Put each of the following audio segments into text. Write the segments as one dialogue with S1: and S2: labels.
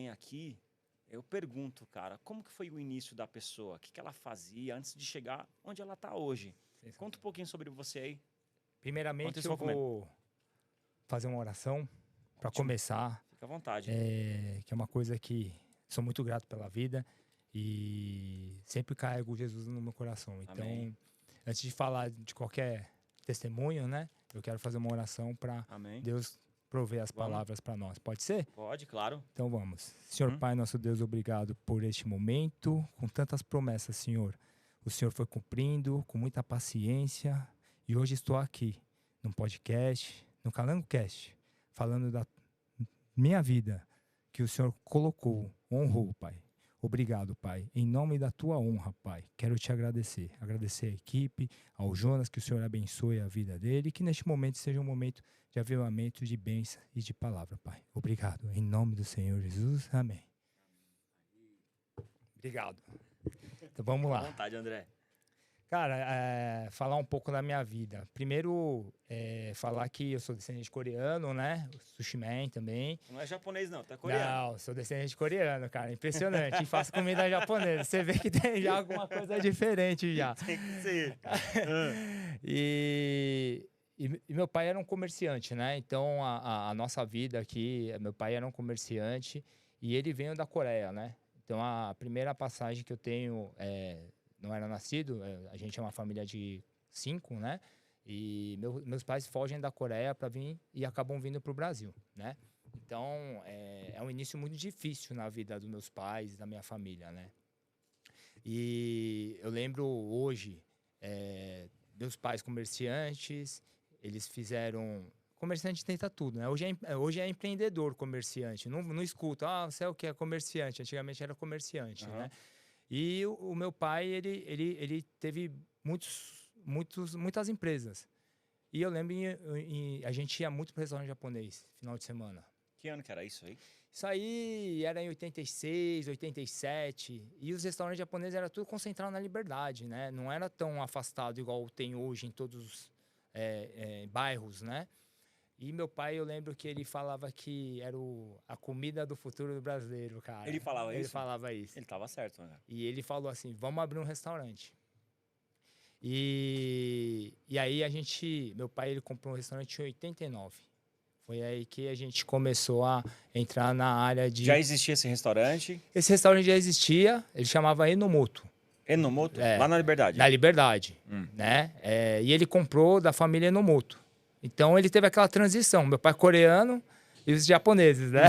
S1: vem aqui, eu pergunto, cara, como que foi o início da pessoa? O que que ela fazia antes de chegar onde ela tá hoje? Conta um pouquinho sobre você aí.
S2: Primeiramente,
S1: Enquanto isso,
S2: eu
S1: eu vou comer.
S2: vou fazer uma oração para
S1: Ótimo.
S2: começar,
S1: Fica à vontade.
S2: que é uma coisa que sou muito grato pela vida e sempre carrego Jesus no meu coração. Então,
S1: Amém.
S2: antes de falar de qualquer testemunho, né, eu quero fazer uma oração para
S1: Amém.
S2: Deus prover as
S1: Vamos.
S2: palavras para nós. Pode ser?
S1: Pode, claro.
S2: Então vamos. Senhor Pai, nosso Deus, obrigado por este momento, com tantas promessas, Senhor. O Senhor foi cumprindo com muita paciência e hoje estou aqui, num podcast, no CalangoCast, falando da minha vida, que o Senhor colocou, honrou, Pai. Obrigado, Pai. Em nome da tua honra, Pai, quero te agradecer. Agradecer à equipe, ao Jonas, que o Senhor abençoe a vida dele e que neste momento seja um momento de avivamento, de bênção e de palavra, Pai. Obrigado. Em nome do Senhor Jesus. Amém. Obrigado. Então vamos
S1: Fica à
S2: lá.
S1: vontade, André.
S2: Cara, falar um pouco da minha vida. Primeiro, falar que eu sou descendente coreano, né? Sushi Man também.
S1: Não é japonês, não, tá coreano.
S2: Não, sou descendente coreano, cara. Impressionante. E faço comida japonesa. Você vê que tem já alguma coisa diferente já.
S1: Tem que ser.
S2: E meu pai era um comerciante, né? Então, a nossa vida aqui, meu pai era um comerciante e ele veio da Coreia, né? Então, a primeira passagem que eu tenho, não era nascido, a gente é uma família de 5, né? E meus pais fogem da Coreia para vir e acabam vindo para o Brasil, né? Então, é um início muito difícil na vida dos meus pais, da minha família, né? E eu lembro hoje, meus pais comerciantes, eles fizeram... Comerciante tenta tudo, né? Hoje é empreendedor comerciante. Não escuta, você é o que? É comerciante. Antigamente era comerciante, né? E o meu pai, ele teve muitas empresas. E eu lembro, a gente ia muito para restaurante japonês, final de semana.
S1: Que ano que era isso aí?
S2: Isso aí era em 86, 87. E os restaurantes japoneses era tudo concentrado na Liberdade, né? Não era tão afastado igual tem hoje em todos os bairros, né? E meu pai, eu lembro que ele falava que era a comida do futuro do brasileiro, cara.
S1: Ele falava isso?
S2: Ele falava isso.
S1: Ele tava certo, né?
S2: E ele falou assim, vamos abrir um restaurante. E aí meu pai, ele comprou um restaurante em 89. Foi aí que a gente começou a entrar na área de...
S1: Já existia esse restaurante?
S2: Esse restaurante já existia, ele chamava Enomoto.
S1: Enomoto? Lá na Liberdade?
S2: Na Liberdade, né? E ele comprou da família Enomoto. Então, ele teve aquela transição. Meu pai coreano e os japoneses, né?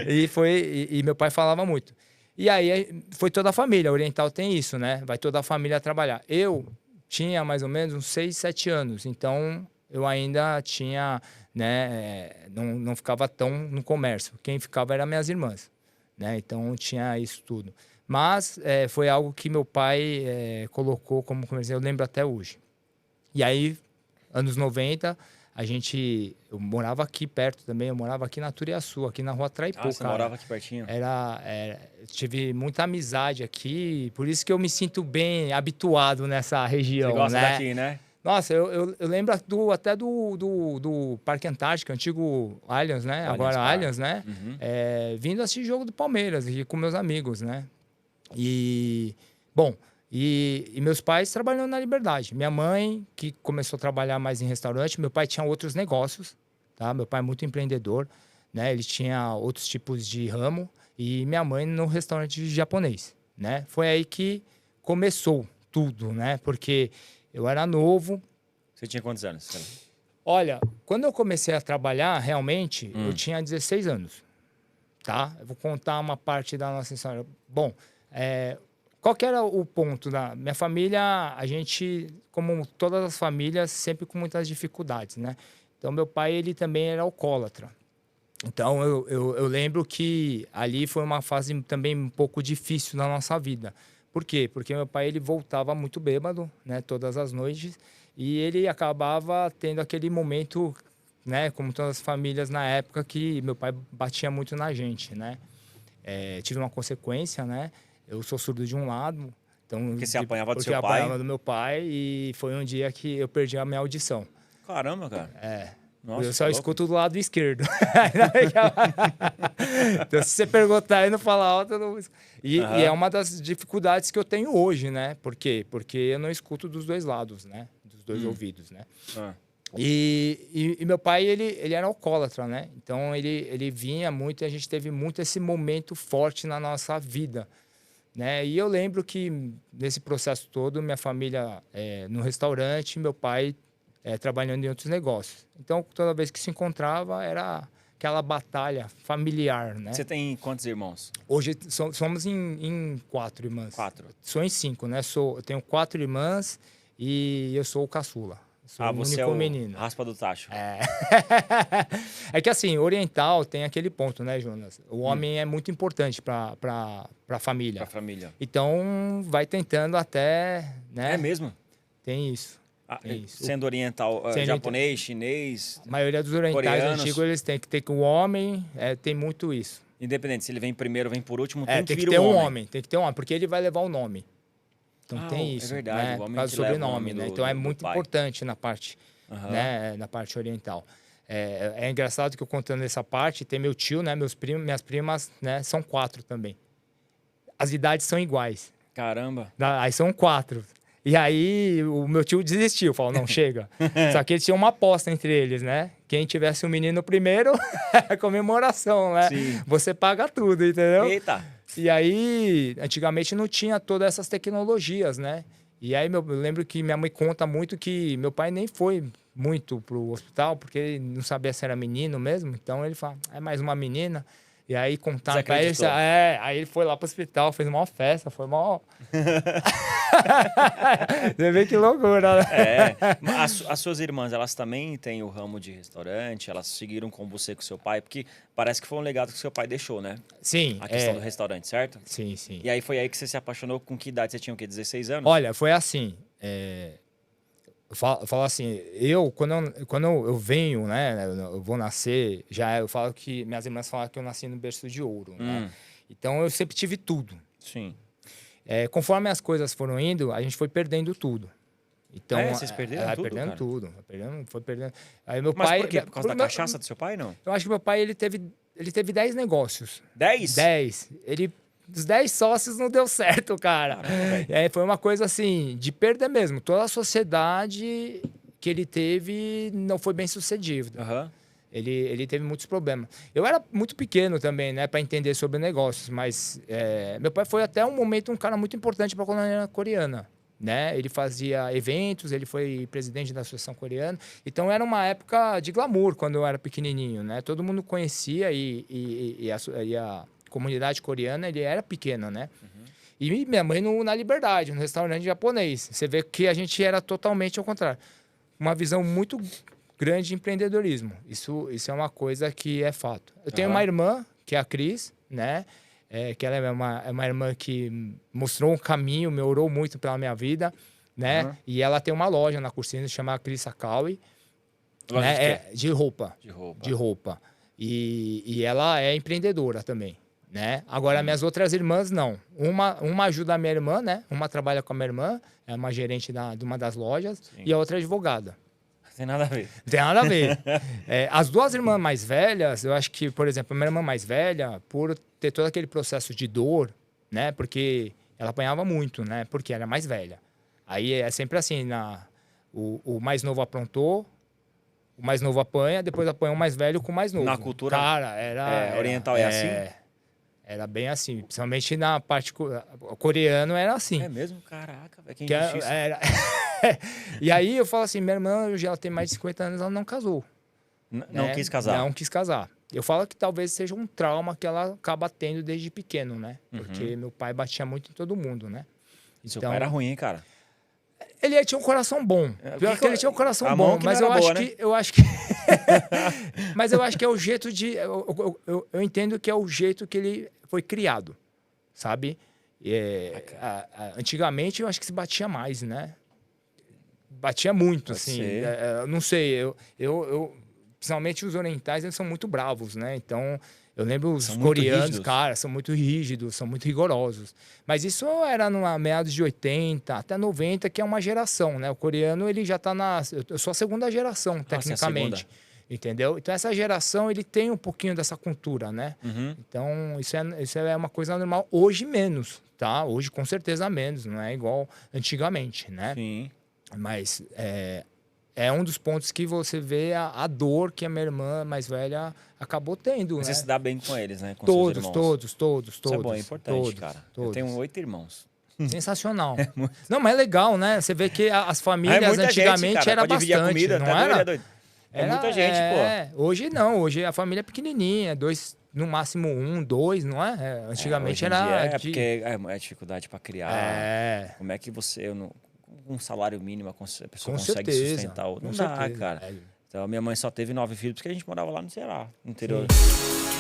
S2: E meu pai falava muito. E aí, foi toda a família. A Oriental tem isso, né? Vai toda a família trabalhar. Eu tinha mais ou menos uns 6, 7 anos. Então, eu ainda tinha, né? Não ficava tão no comércio. Quem ficava eram minhas irmãs, né? Então, eu tinha isso tudo. Mas foi algo que meu pai colocou como comercial. Eu lembro até hoje. E aí... Anos 90, eu morava aqui perto também, eu morava aqui na Turiaçu, aqui na rua Traipu,
S1: você morava aqui pertinho?
S2: Tive muita amizade aqui, por isso que eu me sinto bem habituado nessa região,
S1: Você gosta
S2: né?
S1: daqui, né?
S2: Nossa, eu lembro até do Parque Antártico, antigo Allianz, né? Agora Allianz, né? Vindo assistir jogo do Palmeiras aqui com meus amigos, né? E meus pais trabalhando na Liberdade. Minha mãe, que começou a trabalhar mais em restaurante, meu pai tinha outros negócios, tá? Meu pai é muito empreendedor, né? Ele tinha outros tipos de ramo e minha mãe no restaurante japonês, né? Foi aí que começou tudo, né? Porque eu era novo.
S1: Você tinha quantos anos?
S2: Olha, quando eu comecei a trabalhar, realmente, eu tinha 16 anos, tá? Eu vou contar uma parte da nossa história. Bom, qual que era o ponto da minha família? A gente, como todas as famílias, sempre com muitas dificuldades, né? Então, meu pai, ele também era alcoólatra. Então, eu lembro que ali foi uma fase também um pouco difícil na nossa vida. Por quê? Porque meu pai, ele voltava muito bêbado, né? Todas as noites. E ele acabava tendo aquele momento, né? Como todas as famílias na época, que meu pai batia muito na gente, né? Tive uma consequência, né? Eu sou surdo de um lado, então...
S1: Porque você apanhava do seu pai?
S2: Porque eu apanhava do meu pai e foi um dia que eu perdi a minha audição.
S1: Caramba, cara. Nossa,
S2: eu
S1: que
S2: só
S1: louco.
S2: escuto do lado esquerdo. Então, se você perguntar e não falar alto, eu não... E é uma das dificuldades que eu tenho hoje, né? Por quê? Porque eu não escuto dos dois lados, né? Dos dois ouvidos, né?
S1: Ah.
S2: E meu pai, ele era alcoólatra, né? Então, ele vinha muito e a gente teve muito esse momento forte na nossa vida, né? E eu lembro que nesse processo todo, minha família no restaurante, meu pai trabalhando em outros negócios. Então, toda vez que se encontrava, era aquela batalha familiar, né?
S1: Você tem quantos irmãos?
S2: Hoje somos em 4 irmãs.
S1: 4.
S2: Sou em 5, né? Eu tenho 4 irmãs e eu sou o caçula. Sou o
S1: Você
S2: único
S1: é o
S2: menino.
S1: raspa do tacho.
S2: É que assim, oriental tem aquele ponto, né, Jonas? O homem é muito importante para a família.
S1: Pra família.
S2: Então, vai tentando até, né?
S1: É mesmo?
S2: Tem isso.
S1: Ah,
S2: Tem isso.
S1: sendo oriental, japonês, chinês,
S2: A maioria dos orientais
S1: coreanos.
S2: antigos, eles têm que ter que o homem, tem muito isso.
S1: Independente, se ele vem primeiro ou vem por último, tem que
S2: Tem que
S1: vir
S2: ter
S1: um
S2: um
S1: homem.
S2: homem, tem que ter um homem, porque ele vai levar o nome. Então tem isso.
S1: É verdade,
S2: né?
S1: o homem
S2: Por causa
S1: que
S2: do
S1: leva o
S2: sobrenome,
S1: nome
S2: né?
S1: do-
S2: Então é
S1: do
S2: muito
S1: pai.
S2: importante na parte, né? Na parte oriental. É engraçado que eu contando essa parte, tem meu tio, né? Minhas primas, né? São 4 também. As idades são iguais.
S1: Caramba.
S2: Aí são 4. E aí o meu tio desistiu, falou, não, chega. Só que eles tinham uma aposta entre eles, né? Quem tivesse um menino primeiro, é comemoração, né?
S1: Sim.
S2: Você paga tudo, entendeu?
S1: Eita.
S2: E aí, antigamente não tinha todas essas tecnologias, né? E aí eu lembro que minha mãe conta muito que meu pai nem foi muito pro hospital, porque ele não sabia se era menino mesmo. Então ele fala, é mais uma menina. E aí contaram pra ele,
S1: Desacreditou.
S2: aí ele foi lá pro hospital, fez uma festa, foi mó... Você vê que loucura, né?
S1: As suas irmãs, elas também têm o ramo de restaurante? Elas seguiram com você, com seu pai? Porque parece que foi um legado que seu pai deixou, né?
S2: Sim.
S1: A questão do restaurante, certo?
S2: Sim, sim.
S1: E aí foi aí que você se apaixonou. Com que idade? Você tinha o quê? 16 anos?
S2: Olha, foi assim. Eu falo assim, quando eu venho, né? Eu vou nascer, eu falo que minhas irmãs falam que eu nasci no berço de ouro, né? Então eu sempre tive tudo.
S1: Sim.
S2: Conforme as coisas foram indo, a gente foi perdendo tudo. Então,
S1: Vocês perderam tudo,
S2: perdendo
S1: cara?
S2: tudo. Foi perdendo. Aí meu
S1: Mas
S2: pai,
S1: por quê? Por causa da cachaça do seu pai, não?
S2: Eu acho que meu pai ele teve 10 negócios.
S1: 10?
S2: 10. Dos 10 sócios não deu certo, cara.
S1: Caramba,
S2: Foi uma coisa assim, de perda mesmo. Toda a sociedade que ele teve não foi bem sucedida.
S1: Aham.
S2: Ele teve muitos problemas. Eu era muito pequeno também, né, para entender sobre negócios, mas meu pai foi até um momento um cara muito importante para a colônia coreana, né? Ele fazia eventos, ele foi presidente da Associação Coreana. Então era uma época de glamour quando eu era pequenininho, né? Todo mundo conhecia e a comunidade coreana ele era pequena, né? E minha mãe na Liberdade, no restaurante japonês. Você vê que a gente era totalmente ao contrário. Uma visão muito grande de empreendedorismo. Isso é uma coisa que é fato. Eu tenho uma irmã, que é a Cris, né? Que ela é uma irmã que mostrou um caminho, me orou muito pela minha vida, né? E ela tem uma loja na Cursina, chama Cris Sakawi,
S1: Loja
S2: né?
S1: de
S2: De roupa.
S1: De roupa.
S2: E ela é empreendedora também, né? Agora, minhas outras irmãs, não. Uma ajuda a minha irmã, né? Uma trabalha com a minha irmã, é uma gerente de uma das lojas, e a outra é advogada.
S1: Não tem nada a ver.
S2: Não tem nada a ver. As duas irmãs mais velhas, eu acho que, por exemplo, a minha irmã mais velha, por ter todo aquele processo de dor, né? Porque ela apanhava muito, né? Porque ela é mais velha. Aí é sempre assim, o mais novo aprontou, o mais novo apanha, depois apanha o mais velho com o mais novo.
S1: Na cultura
S2: Cara,
S1: oriental é assim?
S2: Era bem assim. Principalmente na parte coreano era assim.
S1: É mesmo? Caraca, velho. Que
S2: Que
S1: injustiça.
S2: E aí eu falo assim, minha irmã, hoje ela tem mais de 50 anos, ela não casou.
S1: Não quis casar.
S2: Não quis casar. Eu falo que talvez seja um trauma que ela acaba tendo desde pequeno, né? Porque meu pai batia muito em todo mundo, né?
S1: Seu pai era ruim, hein, cara?
S2: Ele tinha um coração bom. Pior que ele tinha um coração bom, mas eu acho que mas eu acho que é o jeito de eu entendo que é o jeito que ele foi criado, sabe? Antigamente eu acho que se batia mais, né? Batia muito,
S1: Pode
S2: assim.
S1: ser.
S2: Não sei, principalmente os orientais, eles são muito bravos, né? Então, eu lembro os
S1: São muito
S2: coreanos,
S1: rígidos.
S2: cara, são muito rígidos, são muito rigorosos. Mas isso era no meados de 80 até 90, que é uma geração, né? O coreano, ele já tá eu sou a segunda geração,
S1: Você é a
S2: tecnicamente.
S1: segunda?
S2: entendeu? Então essa geração, ele tem um pouquinho dessa cultura, né?
S1: Uhum.
S2: Então isso é uma coisa normal. Hoje menos, tá? Hoje com certeza menos, não é igual antigamente, né?
S1: Sim.
S2: Mas é um dos pontos que você vê a dor que a minha irmã mais velha acabou tendo,
S1: Mas
S2: né?
S1: você se dá bem com eles, né? Com seus
S2: Todos,
S1: irmãos.
S2: todos.
S1: Isso é bom, é importante,
S2: todos,
S1: cara.
S2: todos.
S1: Eu tenho 8 irmãos.
S2: Sensacional. Não, mas é legal, né? Você vê que as
S1: Ah,
S2: famílias
S1: muita
S2: antigamente
S1: gente, cara.
S2: era
S1: Pode dividir a
S2: bastante,
S1: comida,
S2: não
S1: tá doido,
S2: era?
S1: é doido. É muita gente, pô.
S2: Hoje não, hoje a família é pequenininha, 2, no máximo 1, 2, não é? Antigamente
S1: Hoje em dia
S2: era...
S1: porque é dificuldade pra criar. Como é que você, com um salário mínimo, a pessoa
S2: Com
S1: consegue
S2: certeza,
S1: sustentar? Não
S2: com
S1: dá,
S2: certeza.
S1: cara. Então, a minha mãe só teve 9 filhos porque a gente morava lá no Ceará, no interior.
S2: Sim.